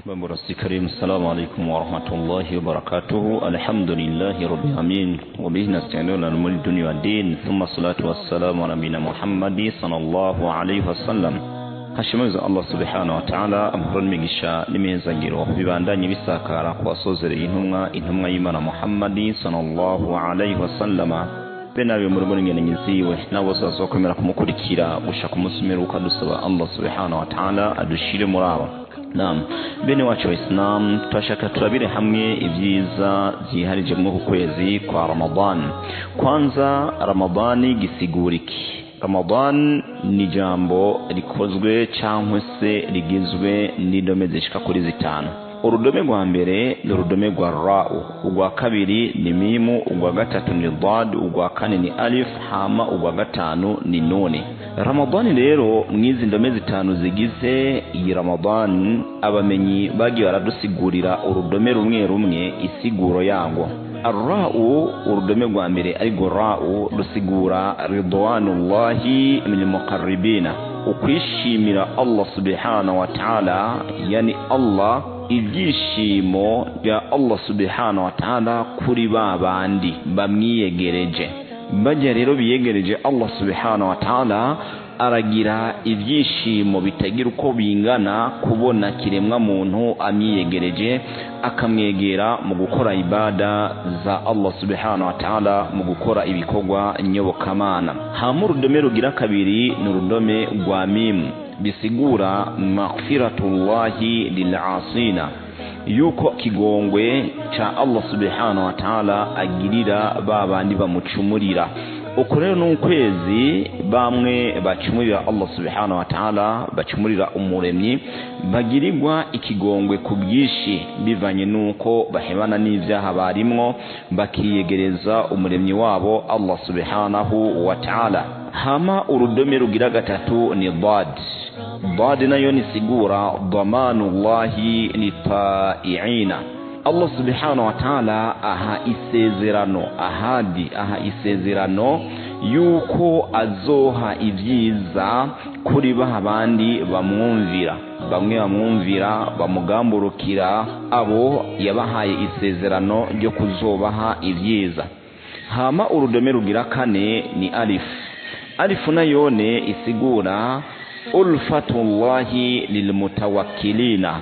بمرسي كريم السلام عليكم ورحمة الله وبركاته. الحمد لله رب العالمين وبه نستعين على أمور الدنيا والدين ثم الصلاة والسلام على نبينا محمد صلى الله عليه وسلم. hashimwe Allah subhanahu wa ta'ala amahoro n'imigisha n'imizagiro bibandanye bisakara ku basozereye intumwa y'Imana Muhammad sallallahu alaihi wasallam benawe muri muri ngenenyiziwe nabo zazokomera kumukurikira gusha kumusumira ukadusaba Allah subhanahu wa ta'ala adushire muri abo. Naam, bene wacu Islam twashaka turabire hamwe ibyiza ziharije mu kwezi kwa Ramadan. Kwanza Ramadani gisiguriki. Ramadan ni jambo rikozwe cyangwa se rigizwe n'indome zishika kuri zitanu. Urudome rwa mbere ni urudome rwa ra'u, urwa kabiri ni mimu, urwa gatatu ni dad, urwa kane ni alif, hama urwa gatanu ni nuni. Ramadan rero mwizi ndome zitanu zigize iyi Ramadan abamenyi bagiye baradusigurira urudome rumwe rumwe isiguro yango. Ar-ra'u urudome rwa mbere ariko ra'u rusigura ridwanullahi min muqarribina, ukwishimira Allah subhanahu wa ta'ala, yani Allah ibyishimo bya Allah subhanahu wa ta'ala kuri babandi bamwiyegereje. Bajya rero biyegereje Allah subhanahu wa ta'ala aragira ibyishimo bitagira uko bingana kubona kiremwa muntu amyiyegereje akamwegera mu gukora ibada za Allah subhanahu wa ta'ala, mu gukora ibikorwa nyobokamana. Hamu urudome rugira kabiri ni urudome rwa mim, bisigura maghfiratullahi lil'asina, yuko kigongwe cha Allah subhanahu wa ta'ala agirira babandi bamucumurira. Uko rero n'ukwezi bamwe bacumurira Allah subhanahu wa ta'ala, bacumurira umuremyi, bagirirwa ikigongwe ku bwishi bivanye nuko bahebana n'ivyaha barimwo bakiyegereza umuremyi wabo Allah subhanahu wa ta'ala. Hama urudome rugira gatatu ni dad. Dad nayo nisigura dhamanullahi litai'ina. Allah subhanahu wa ta'ala aha isezerano yuko azoha ivyiza kuri babandi bamwumvira, bamwe bamwumvira bamugamburukira, abo yabahaye isezerano ryo kuzobaha ivyiza. Hama urudome rugira kane ni alif. Alif nayone isigura ulfatullahi lilmutawakkilina,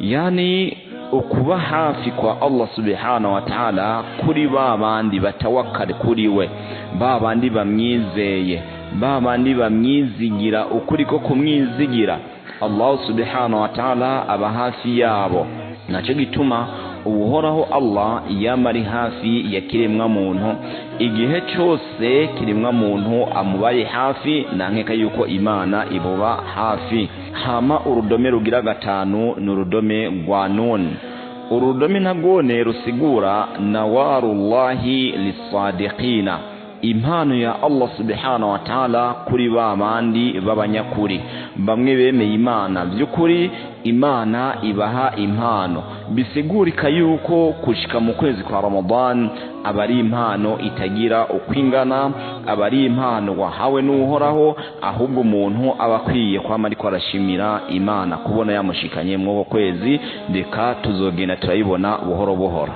yani ukuba hafi kwa Allah subhanahu wa ta'ala kuri babandi batawakkali kuri we, babandi bamwizeye, babandi bamwizigira ukuri ko kumwizigira Allah subhanahu wa ta'ala aba hafi yabo. Naco gituma uhoraho Allah yamari hafi ya kiremwa muntu igihe cyose kiremwa muntu amubaye hafi, nankeka yuko Imana ibuba hafi. Hama urudome rugira gatanu ni urudome rwa nun. Urudome nagone rusigura nawarullahi lisadiqina, impano ya Allah subhanahu wa ta'ala kuri babandi babanyakuri, bamwe bemeye Imana by'ukuri, Imana ibaha impano. Bisigurika yuko kushika mu kwezi kwa Ramadan abari impano itagira ukwingana, abari impano wahawe n'uhoraho, ahubwo umuntu abakwiye kwama ariko arashimira Imana kubona yamushikanye mu kwezi. Reka tuzogenda turayibona buhoro buhoro.